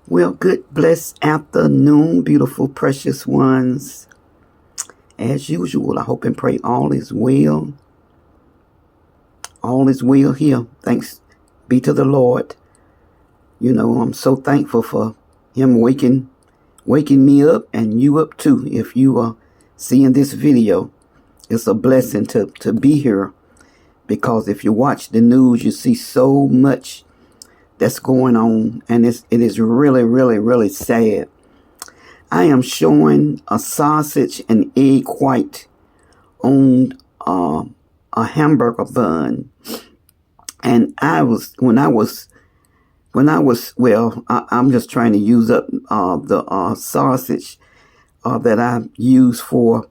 Well, good, blessed afternoon, beautiful, precious ones. As usual, I hope and pray all is well. All is well here. Thanks be to the Lord. I'm so thankful for Him waking me up and you up too. If you are seeing this video, it's a blessing to be here, because if you watch the news, you see so much that's going on, and it is really, really, really sad. I am showing a sausage and egg white on a hamburger bun, and I'm just trying to use up the sausage that I use for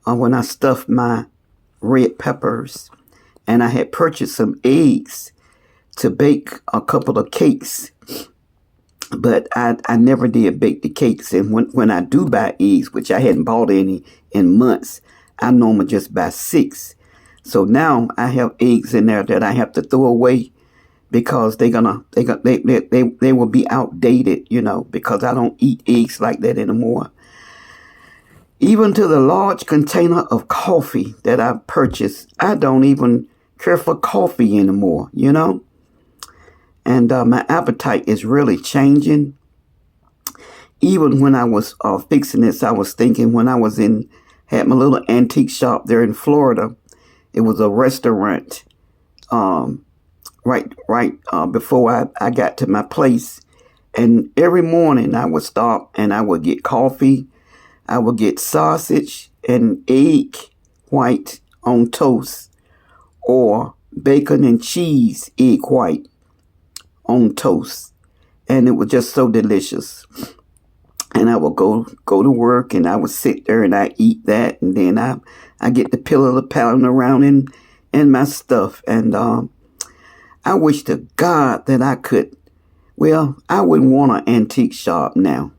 when I stuff my red peppers, and I had purchased some eggs to bake a couple of cakes, but I never did bake the cakes. And when I do buy eggs, which I hadn't bought any in months, I normally just buy 6. So now I have eggs in there that I have to throw away, because they will be outdated, because I don't eat eggs like that anymore. Even to the large container of coffee that I purchased, I don't even care for coffee anymore, And my appetite is really changing. Even when I was fixing this, I was thinking, when I had my little antique shop there in Florida, it was a restaurant right before I got to my place. And every morning I would stop and I would get coffee. I would get sausage and egg white on toast, or bacon and cheese egg white on toast, and it was just so delicious. And I would go to work, and I would sit there and I eat that, and then I get the pillow pounding around in my stuff. And I wish to God that I could. Well, I wouldn't want an antique shop now,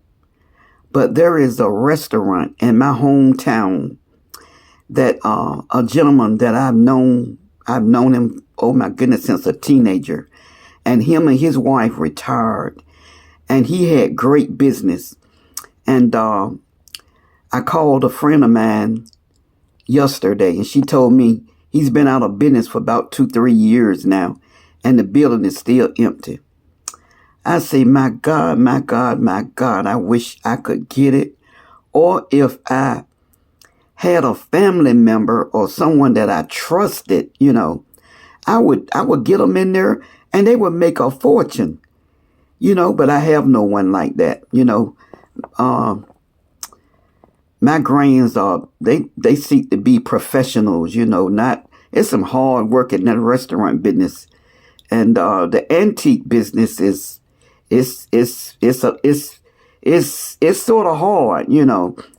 but there is a restaurant in my hometown that a gentleman that I've known him, oh my goodness, since a teenager. And him and his wife retired, and he had great business. And I called a friend of mine yesterday, and she told me he's been out of business for about 2-3 years now, and the building is still empty. I say, my God, my God, my God, I wish I could get it. Or if I had a family member or someone that I trusted, I would get them in there, and they would make a fortune, but I have no one like that. My grands they seek to be professionals, it's some hard work in that restaurant business. And the antique business it's sort of hard,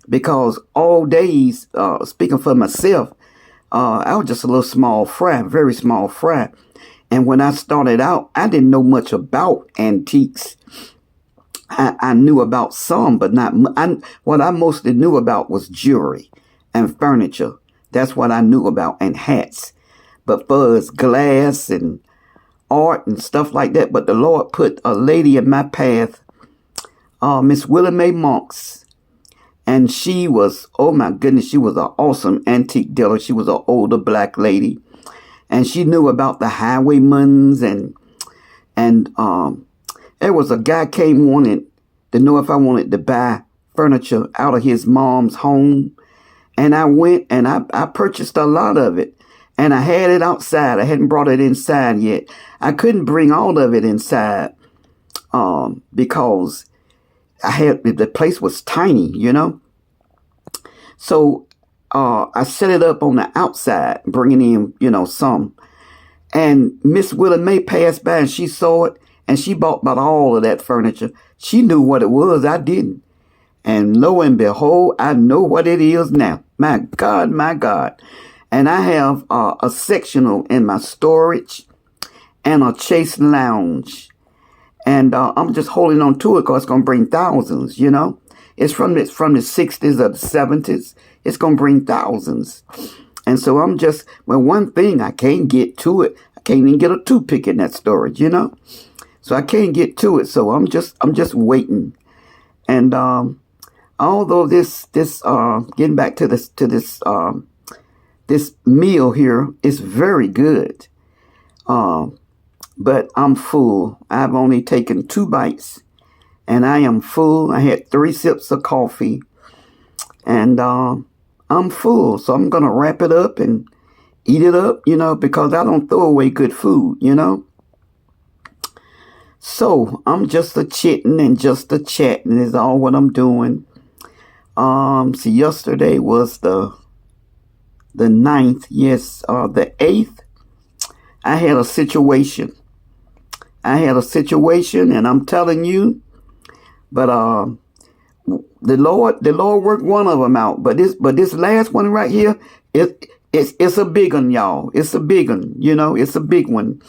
because all days, speaking for myself, I was just a little small fry, very small fry. And when I started out, I didn't know much about antiques. I knew about some, but not. What I mostly knew about was jewelry and furniture. That's what I knew about, and hats. But for us, glass and art and stuff like that. But the Lord put a lady in my path, Miss Willie Mae Monks. And she was, oh my goodness, she was an awesome antique dealer. She was an older black lady. And she knew about the highwaymans, and there was a guy came wanted to know if I wanted to buy furniture out of his mom's home. And I went and I purchased a lot of it, and I had it outside. I hadn't brought it inside yet. I couldn't bring all of it inside because the place was tiny, So I set it up on the outside, bringing in, some. And Miss Willie Mae passed by, and she saw it, and she bought about all of that furniture. She knew what it was. I didn't. And lo and behold, I know what it is now. My God, my God. And I have a sectional in my storage and a Chase Lounge. And I'm just holding on to it because it's going to bring thousands, It's from the 60s or the 70s. It's going to bring thousands. And so one thing, I can't get to it. I can't even get a toothpick in that storage, So I can't get to it. So I'm just waiting. And although this getting back to this meal here is very good. But I'm full. I've only taken 2 bites and I am full. I had 3 sips of coffee and I'm full. So I'm going to wrap it up and eat it up, because I don't throw away good food, So I'm just a chitting and just a chatting is all what I'm doing. So yesterday was the 9th. Yes, the 8th. I had a situation. And I'm telling you, but the Lord worked one of them out. But this last one right here, it's a big one, y'all. It's a big one, it's a big one.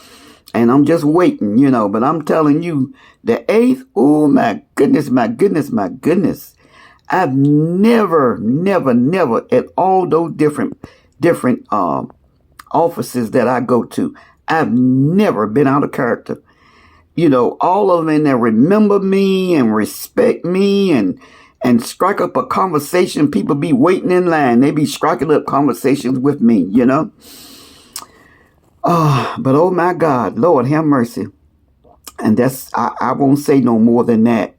And I'm just waiting, but I'm telling you, the 8th, oh my goodness, my goodness, my goodness. I've never at all those different offices that I go to, I've never been out of character. All of them in there remember me and respect me and strike up a conversation. People be waiting in line. They be striking up conversations with me, but oh my God, Lord have mercy. And that's, I won't say no more than that.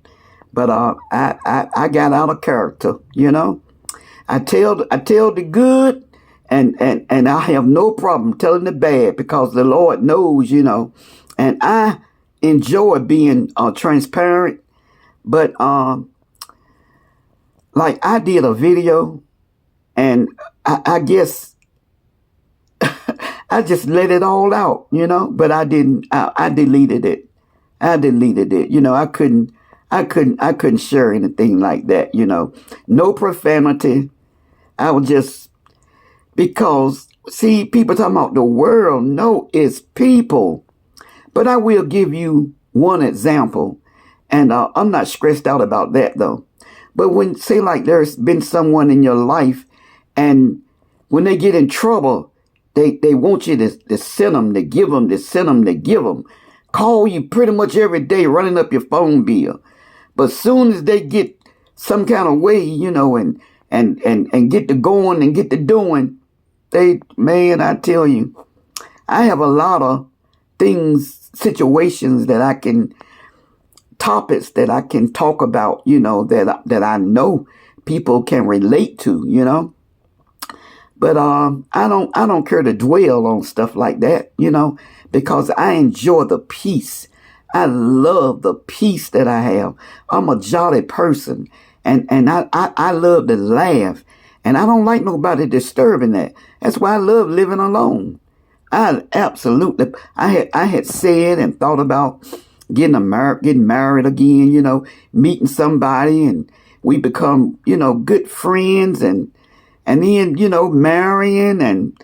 But I got out of character, I tell the good and I have no problem telling the bad because the Lord knows, and I enjoy being transparent. But like I did a video and I guess I just let it all out, but I didn't, I deleted it. I couldn't share anything like that, no profanity. I was just, because see, people talking about the world. No, it's people. But I will give you one example. And I'm not stressed out about that though. But when, say like there's been someone in your life and when they get in trouble, they want you to send them, to give them, call you pretty much every day, running up your phone bill. But soon as they get some kind of way, and get to going and get to doing, I tell you, I have a lot of things, situations topics that I can talk about, that I know people can relate to, But I don't care to dwell on stuff like that, because I enjoy the peace. I love the peace that I have. I'm a jolly person, and I love to laugh, and I don't like nobody disturbing that. That's why I love living alone. I had said and thought about getting married again, meeting somebody, and we become, good friends, and then, marrying, and,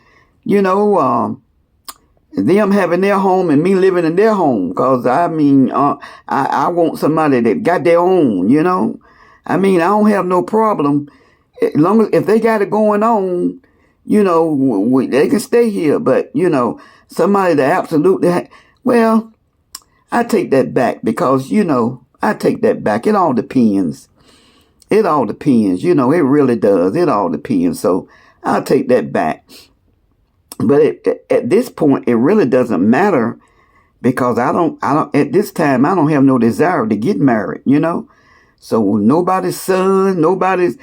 them having their home and me living in their home. Cause I want somebody that got their own, I don't have no problem. As long as, if they got it going on, they can stay here. But, somebody that absolutely, well, I take that back because, I take that back. It all depends. It really does. It all depends. So I'll take that back. But at this point, it really doesn't matter because at this time, I don't have no desire to get married, So nobody's son, nobody's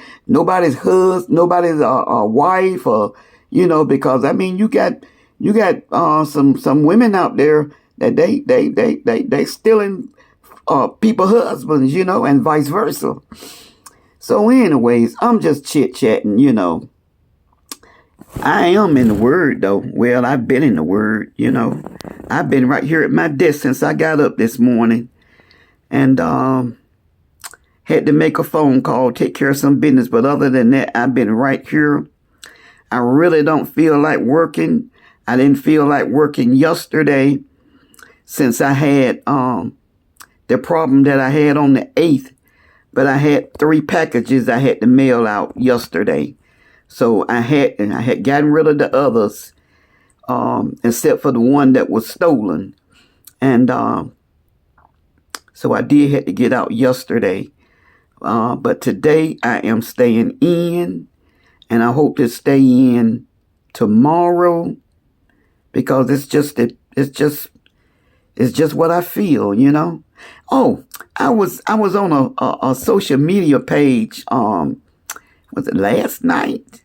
husband, nobody's wife, or, because you got some women out there that they stealing people husbands, and vice versa. So anyways, I'm just chit-chatting, I am in the Word, though. Well, I've been in the Word, I've been right here at my desk since I got up this morning. And had to make a phone call, take care of some business. But other than that, I've been right here. I really don't feel like working. I didn't feel like working yesterday since I had the problem that I had on the 8th. But I had 3 packages I had to mail out yesterday. So I had gotten rid of the others, except for the one that was stolen. And So I did have to get out yesterday. But today I am staying in, and I hope to stay in tomorrow, because it's just what I feel, you know. Oh, I was on a social media page. Was it last night?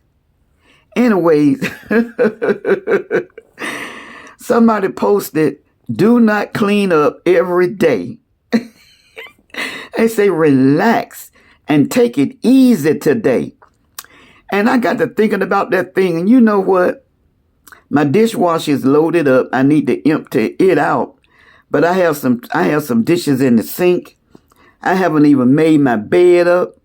Anyways, somebody posted, "Do not clean up every day." They say relax and take it easy today. And I got to thinking about that thing, and you know what? My dishwasher is loaded up. I need to empty it out. But I have some dishes in the sink. I haven't even made my bed up.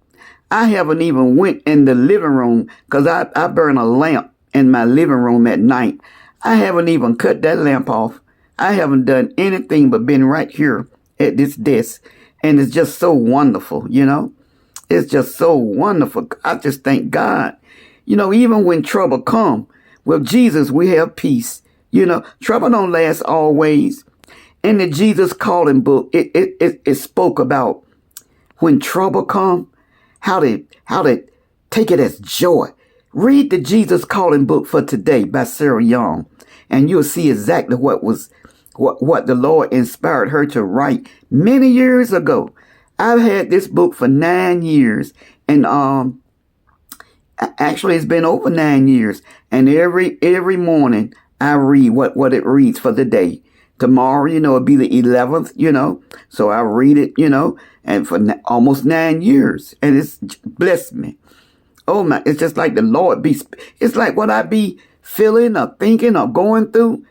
I haven't even went in the living room, because I burn a lamp in my living room at night. I haven't even cut that lamp off. I haven't done anything but been right here at this desk. And it's just so wonderful, you know. It's just so wonderful. I just thank God. You know, even when trouble come, with Jesus we have peace. You know, trouble don't last always. In the Jesus Calling book, it spoke about when trouble come, how to take it as joy. Read the Jesus Calling book for today by Sarah Young, and you'll see exactly what the Lord inspired her to write many years ago. I've had this book for 9 years, and actually it's been over 9 years. And every morning I read what it reads for the day. Tomorrow, you know, it'll be the 11th, you know. So I read it, you know, and for almost 9 years, and it's blessed me. Oh my, it's just like the Lord it's like what I be feeling or thinking or going through.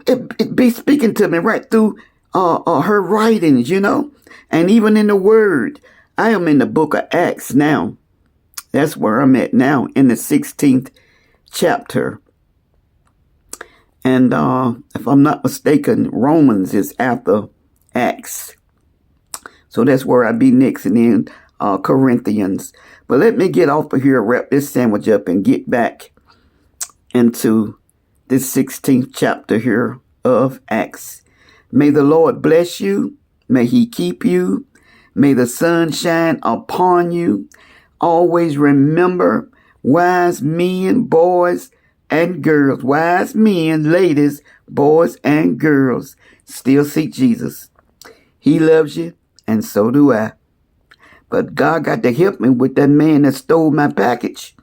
It be speaking to me right through her writings, you know, and even in the Word. I am in the book of Acts now. That's where I'm at now, in the 16th chapter. And if I'm not mistaken, Romans is after Acts. So that's where I be next, and then Corinthians. But let me get off of here, wrap this sandwich up, and get back into this 16th chapter here of Acts. May the Lord bless you. May he keep you. May the sun shine upon you. Always remember, wise men, boys, and girls, wise men, ladies, boys, and girls, still seek Jesus. He loves you, and so do I. But God got to help me with that man that stole my package.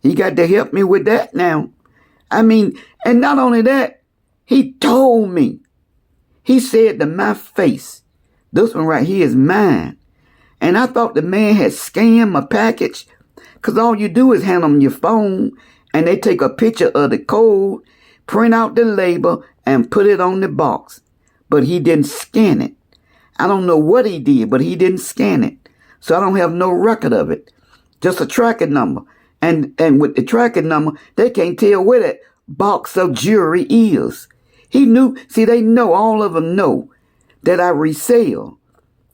He got to help me with that now. I mean, and not only that, he told me. He said to my face, "This one right here is mine." And I thought the man had scammed my package, because all you do is hand them your phone, and they take a picture of the code, print out the label, and put it on the box. But he didn't scan it. I don't know what he did, but he didn't scan it. So I don't have no record of it. Just a tracking number. And with the tracking number, they can't tell where that box of jewelry is. He knew. See, they know, all of them know that I resell,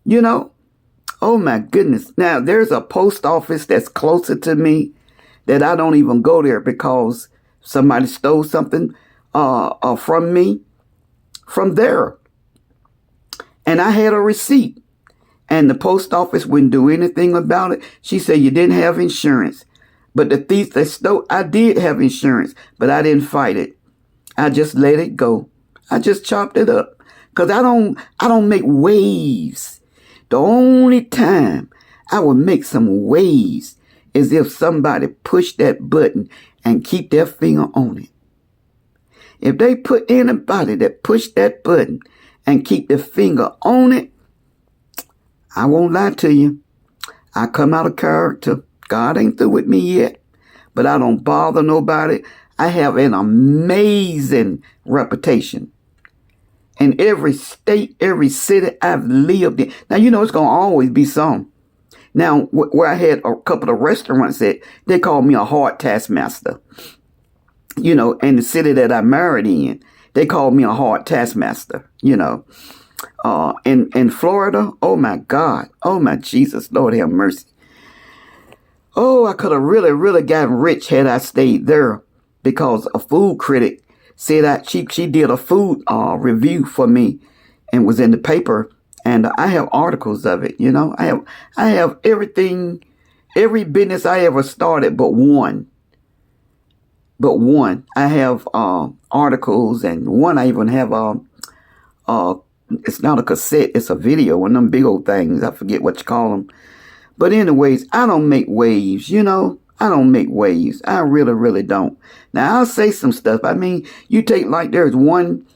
you know. Oh my goodness. Now, there's a post office that's closer to me that I don't even go there, because somebody stole something from me from there. And I had a receipt, and the post office wouldn't do anything about it. She said, "You didn't have insurance." But the thief that stole, I did have insurance, but I didn't fight it. I just let it go. I just chopped it up, because I don't make waves. The only time I would make some waves is if somebody pushed that button and keep their finger on it. If they put anybody that pushed that button and keep their finger on it, I won't lie to you, I come out of character. God ain't through with me yet, but I don't bother nobody. I have an amazing reputation in every state, every city I've lived in. Now, you know, it's going to always be some. Now, where I had a couple of restaurants at, they called me a hard taskmaster. You know, in the city that I married in, they called me a hard taskmaster, you know. In Florida, oh my God, oh my Jesus, Lord have mercy. Oh, I could have really gotten rich had I stayed there, because a food critic said she did a food review for me and was in the paper, And I have articles of it. You know, I have everything, every business I ever started, but one. But one, I have articles, and one I even have it's not a cassette, it's a video, one of them big old things. I forget what you call them. But anyways, I don't make waves, you know. I don't make waves. I really, really don't. Now, I'll say some stuff. I mean, you take, like, there's one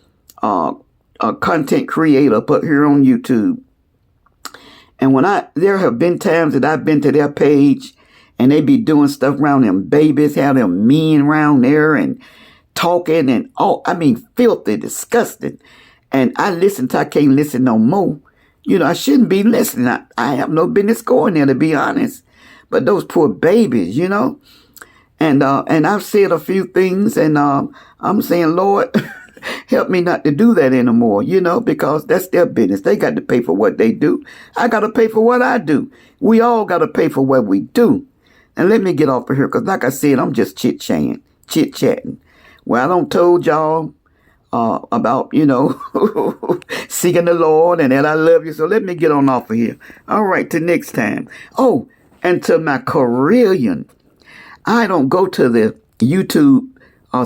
content creator put here on YouTube. And there have been times that I've been to their page and they be doing stuff around them babies, have them mean around there and talking and filthy, disgusting. And I listen till I can't listen no more. You know, I shouldn't be listening. I have no business going there, to be honest. But those poor babies, you know. And I've said a few things, and I'm saying, Lord, help me not to do that anymore, you know, because that's their business. They got to pay for what they do. I got to pay for what I do. We all got to pay for what we do. And let me get off of here, because like I said, I'm just chit-chatting. Well, I don't told y'all about, you know, seeking the Lord and that I love you. So let me get on off of here. All right, till next time. Oh, and to my Korean, I don't go to the YouTube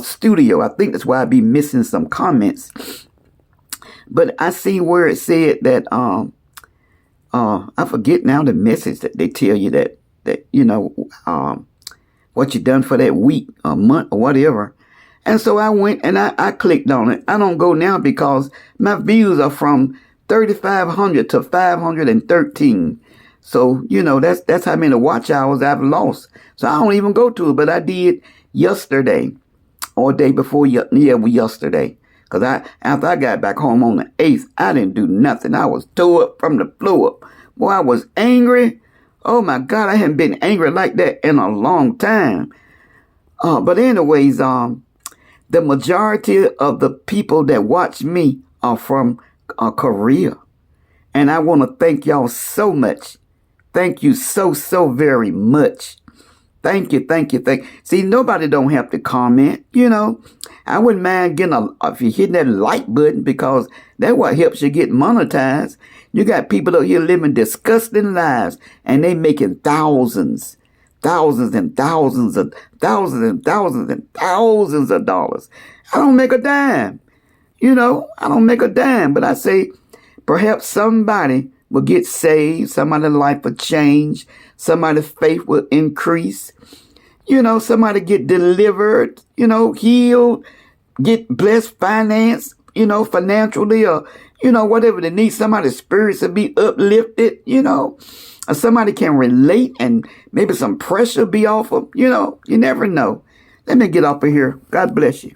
studio. I think that's why I be missing some comments. But I see where it said that, I forget now the message that they tell you that you know, what you done for that week, a month, or whatever. And so I went and I clicked on it. I don't go now because my views are from 3,500 to 513. So, you know, that's how many watch hours I've lost. So I don't even go to it, but I did yesterday or day before, yesterday. Because after I got back home on the 8th, I didn't do nothing. I was tore up from the floor up. Boy, I was angry. Oh my God, I hadn't been angry like that in a long time. But anyways, the majority of the people that watch me are from Korea. And I want to thank y'all so much. Thank you so very much. Thank you. See, nobody don't have to comment, you know. I wouldn't mind getting if you're hitting that like button, because that's what helps you get monetized. You got people out here living disgusting lives, and they making thousands and thousands of dollars. I don't make a dime. You know, I don't make a dime, but I say perhaps somebody will get saved, somebody's life will change, somebody's faith will increase, you know, somebody get delivered, you know, healed, get blessed financially, or, you know, whatever they need. Somebody's spirits will be uplifted, you know, or somebody can relate and maybe some pressure be off of, you know, you never know. Let me get off of here. God bless you.